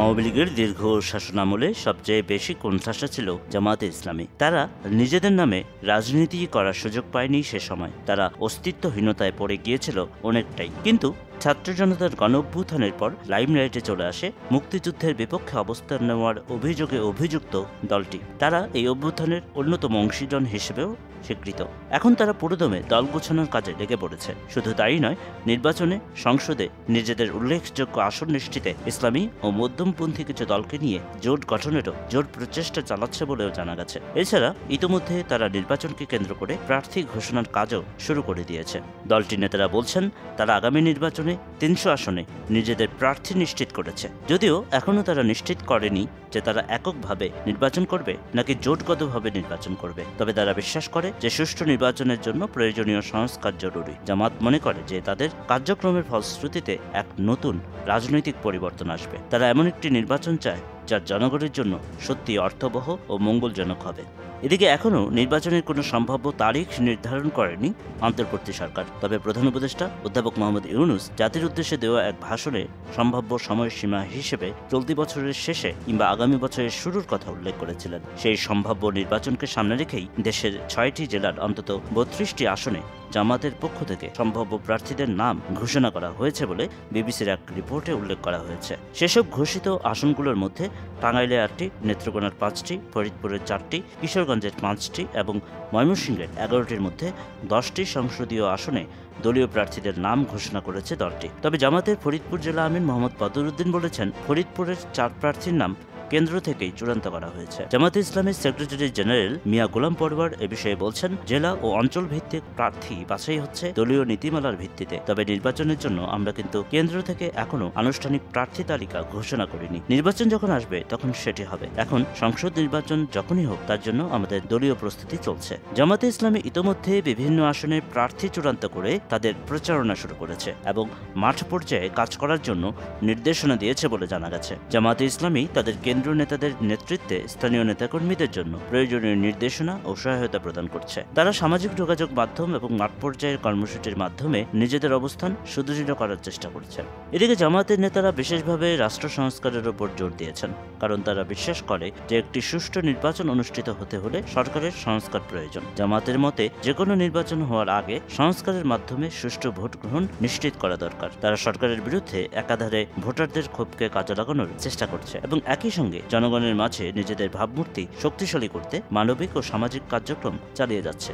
আওয়ামী লীগের দীর্ঘ শাসনামলে সবচেয়ে বেশি কোণঠাসা ছিল জামায়াতে ইসলামী। তারা নিজেদের নামে রাজনীতি করার সুযোগ পায়নি সে সময়। তারা অস্তিত্বহীনতায় পড়ে গিয়েছিল অনেকটাই। কিন্তু ছাত্র জনতার গণঅভ্যুত্থানের পর লাইমলাইটে চলে আসে মুক্তিযুদ্ধের বিপক্ষে অবস্থান নেওয়ার অভিযোগে অভিযুক্ত দলটি। তারা এই অভ্যুত্থানের অন্যতম অংশীজন হিসেবেও স্বীকৃত। এখন তারা পুরোদমে দল গোছানোর কাজে লেগে পড়েছে। শুধু তাই নয়, নির্বাচনে সংসদে নিজেদের উল্লেখযোগ্য আসন নিশ্চিতে ইসলামী ও মধ্যমপন্থী কিছু দলকে নিয়ে জোট গঠনেরও জোর প্রচেষ্টা চালাচ্ছে বলেও জানা গেছে। এছাড়া ইতিমধ্যে তারা নির্বাচনকে কেন্দ্র করে প্রার্থী ঘোষণার কাজও শুরু করে দিয়েছে। দলটির নেতারা বলছেন তারা আগামী নির্বাচনে ৩০০ আসনে নিজেদের প্রার্থী নিশ্চিত করেছে। যদিও এখনও তারা নিশ্চিত করেনি যে তারা এককভাবে নির্বাচন করবে নাকি জোটগতভাবে নির্বাচন করবে। তবে তারা বিশ্বাস করে যে সুষ্ঠু নির্বাচনের জন্য প্রয়োজনীয় সংস্কার জরুরি। জামাত মনে করে যে তাদের কার্যক্রমের ফলশ্রুতিতে এক নতুন রাজনৈতিক পরিবর্তন আসবে। তারা এমন একটি নির্বাচন চায় যা জনগণের জন্য সত্যি অর্থবহ ও মঙ্গলজনক হবে। এদিকে এখনও নির্বাচনের কোনো সম্ভাব্য তারিখ নির্ধারণ করেনি অন্তর্বর্তী সরকার। তবে প্রধান উপদেষ্টা অধ্যাপক মোহাম্মদ ইউনূস জাতির উদ্দেশ্যে দেওয়া এক ভাষণে সম্ভাব্য সময়সীমা হিসেবে চলতি বছরের শেষে কিংবা আগামী বছরের শুরুর কথা উল্লেখ করেছিলেন। সেই সম্ভাব্য নির্বাচনকে সামনে রেখেই দেশের ৬টি জেলার অন্তত ৩২টি আসনে জামাতের পক্ষ থেকে সম্ভাব্য প্রার্থীদের নাম ঘোষণা করা হয়েছে বলে বিবিসির এক রিপোর্টে উল্লেখ করা হয়েছে। সেসব ঘোষিত আসনগুলোর মধ্যে টাঙ্গাইলে ৮টি, নেত্রকোনার ৫টি, ফরিদপুরের ৪টি, কিশোরগঞ্জের ৫টি এবং ময়মনসিংহের ১১টির মধ্যে ১০টি সংসদীয় আসনে দলীয় প্রার্থীদের নাম ঘোষণা করেছে দলটি। তবে জামাতের ফরিদপুর জেলা আমির মোহাম্মদ বদরুদ্দিন বলেছেন, ফরিদপুরের ৪ প্রার্থীর নাম কেন্দ্র থেকেই চূড়ান্ত করা হয়েছে। জামাতে ইসলামের সেক্রেটারি জেনারেল মিয়া গোলাম পরওয়ার এ বিষয়ে বলছেন, জেলা ও অঞ্চল ভিত্তিক প্রার্থী বাছাই হচ্ছে দলীয় নীতিমালার ভিত্তিতে। তবে নির্বাচনের জন্য আমরা কিন্তু কেন্দ্র থেকে এখনো আনুষ্ঠানিক প্রার্থী তালিকা ঘোষণা করিনি। নির্বাচন যখন আসবে তখন সেটি হবে। এখন সংসদ নির্বাচন যখনই হোক তার জন্য আমাদের দলীয় প্রস্তুতি চলছে। জামাতে ইসলামী ইতোমধ্যে বিভিন্ন আসনে প্রার্থী চূড়ান্ত করে তাদের প্রচারণা শুরু করেছে এবং মাঠ পর্যায়ে কাজ করার জন্য নির্দেশনা দিয়েছে বলে জানা গেছে। জামাতে ইসলামী তাদের কেন্দ্রীয় নেতাদের নেতৃত্বে স্থানীয় নেতাকর্মীদের জন্য প্রয়োজনীয় নির্দেশনা ও সহায়তা প্রদান করছে। তারা সামাজিক যোগাযোগ মাধ্যম এবং মাঠ পর্যায়ের কর্মসূচির মাধ্যমে নিজেদের অবস্থান সুদৃঢ় করার চেষ্টা করছে। এদিকে জামাতের নেতারা বিশেষভাবে রাষ্ট্র সংস্কারের উপর জোর দিয়েছেন, কারণ তারা বিশ্বাস করে যে একটি সুষ্ঠু নির্বাচন অনুষ্ঠিত হতে হলে সরকারের সংস্কার প্রয়োজন। জামাতের মতে যে কোনো নির্বাচন হওয়ার আগে সংস্কারের মাধ্যমে সুষ্ঠু ভোট গ্রহণ নিশ্চিত করা দরকার। তারা সরকারের বিরুদ্ধে একাধারে ভোটারদের ক্ষোভকে কাজে লাগানোর চেষ্টা করছে এবং একই সঙ্গে জনগণের মাঝে নিজেদের ভাবমূর্তি শক্তিশালী করতে মানবিক ও সামাজিক কার্যক্রম চালিয়ে যাচ্ছে।